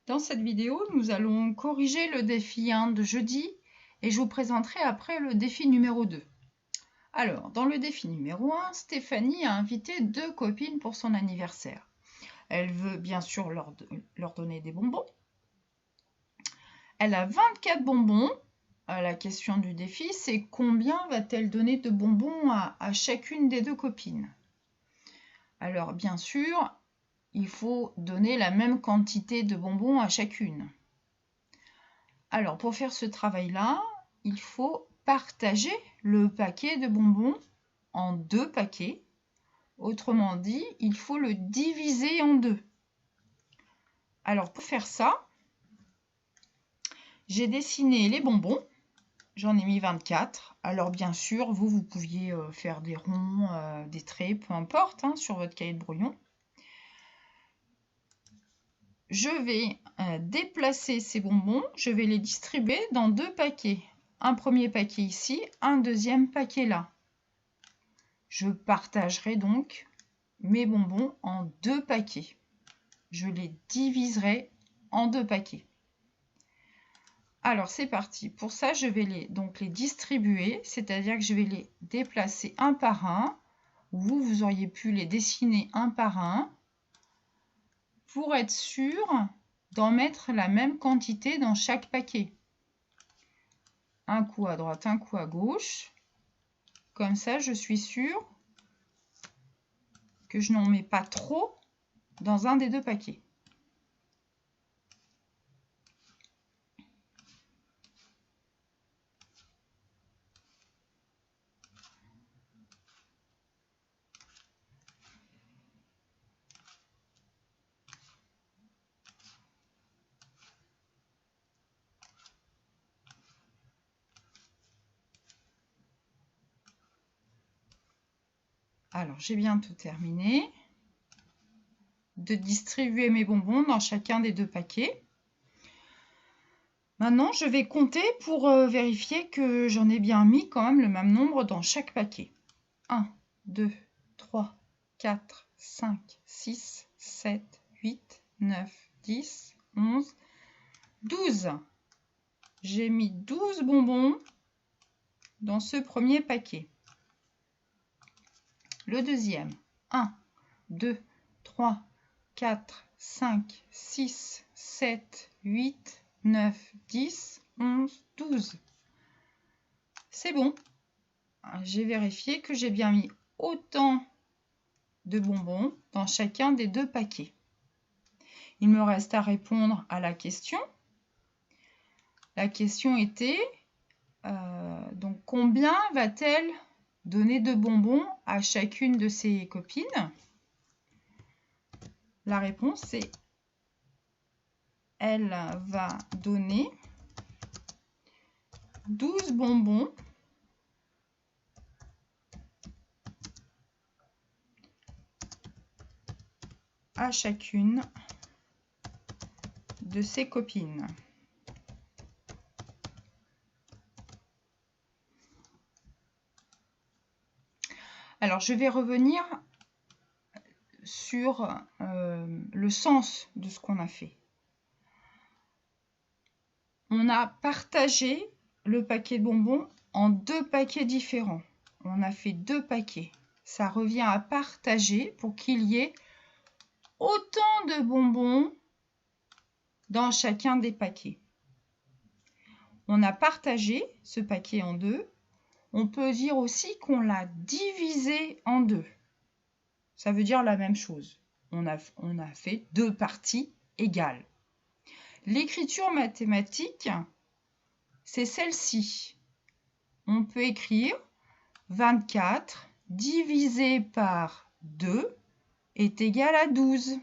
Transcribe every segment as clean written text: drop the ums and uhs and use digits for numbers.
Dans cette vidéo, nous allons corriger le défi 1 de jeudi et je vous présenterai après le défi numéro 2. Alors, dans le défi numéro 1, Stéphanie a invité 2 copines pour son anniversaire. Elle veut bien sûr leur donner des bonbons. Elle a 24 bonbons. La question du défi, c'est combien va-t-elle donner de bonbons à chacune des 2 copines? Alors, bien sûr, il faut donner la même quantité de bonbons à chacune. Alors, pour faire ce travail-là, il faut partager le paquet de bonbons en 2 paquets. Autrement dit, il faut le diviser en 2. Alors, pour faire ça, j'ai dessiné les bonbons. J'en ai mis 24. Alors, bien sûr, vous pouviez faire des ronds, des traits, peu importe, sur votre cahier de brouillon. Je vais déplacer ces bonbons, je vais les distribuer dans 2 paquets. Un premier paquet ici, un deuxième paquet là. Je partagerai donc mes bonbons en 2 paquets. Je les diviserai en 2 paquets. Alors c'est parti. Pour ça, je vais les distribuer, c'est-à-dire que je vais les déplacer un par un. Vous auriez pu les dessiner un par un pour être sûr d'en mettre la même quantité dans chaque paquet. Un coup à droite, un coup à gauche. Comme ça, je suis sûre que je n'en mets pas trop dans un des 2 paquets. Alors, j'ai bientôt terminé de distribuer mes bonbons dans chacun des 2 paquets. Maintenant, je vais compter pour vérifier que j'en ai bien mis quand même le même nombre dans chaque paquet. 1, 2, 3, 4, 5, 6, 7, 8, 9, 10, 11, 12. J'ai mis 12 bonbons dans ce premier paquet. Le deuxième, 1, 2, 3, 4, 5, 6, 7, 8, 9, 10, 11, 12. C'est bon. J'ai vérifié que j'ai bien mis autant de bonbons dans chacun des 2 paquets. Il me reste à répondre à la question. La question était, donc combien va-t-elle donner de bonbons à chacune de ses copines? La réponse est, elle va donner 12 bonbons à chacune de ses copines. Alors, je vais revenir sur le sens de ce qu'on a fait. On a partagé le paquet de bonbons en 2 paquets différents. On a fait 2 paquets. Ça revient à partager pour qu'il y ait autant de bonbons dans chacun des paquets. On a partagé ce paquet en 2. On peut dire aussi qu'on l'a divisé en 2. Ça veut dire la même chose. On a fait 2 parties égales. L'écriture mathématique, c'est celle-ci. On peut écrire 24 divisé par 2 est égal à 12.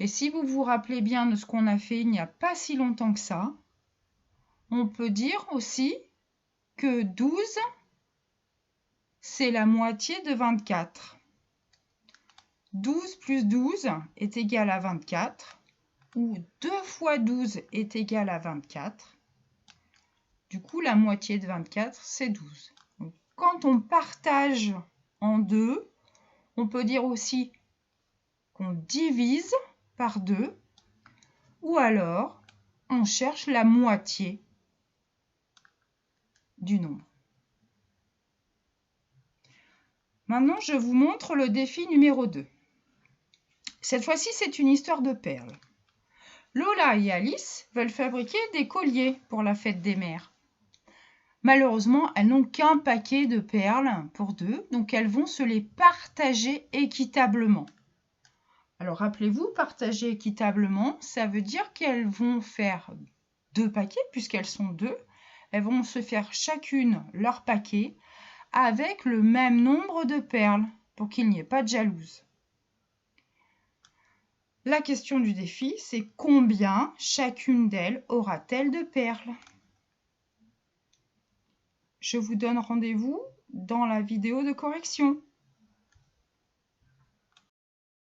Et si vous vous rappelez bien de ce qu'on a fait il n'y a pas si longtemps que ça, on peut dire aussi que 12, c'est la moitié de 24. 12 plus 12 est égal à 24, ou 2 fois 12 est égal à 24. Du coup, la moitié de 24, c'est 12. Donc, quand on partage en 2, on peut dire aussi qu'on divise par 2. ou alors on cherche la moitié du nombre. Maintenant, je vous montre le défi numéro 2. Cette fois-ci, c'est une histoire de perles. Lola et Alice veulent fabriquer des colliers pour la fête des mères. Malheureusement, elles n'ont qu'un paquet de perles pour deux, donc elles vont se les partager équitablement. Alors rappelez-vous, partager équitablement, ça veut dire qu'elles vont faire 2 paquets, puisqu'elles sont 2. Elles vont se faire chacune leur paquet avec le même nombre de perles, pour qu'il n'y ait pas de jalouse. La question du défi, c'est combien chacune d'elles aura-t-elle de perles? Je vous donne rendez-vous dans la vidéo de correction.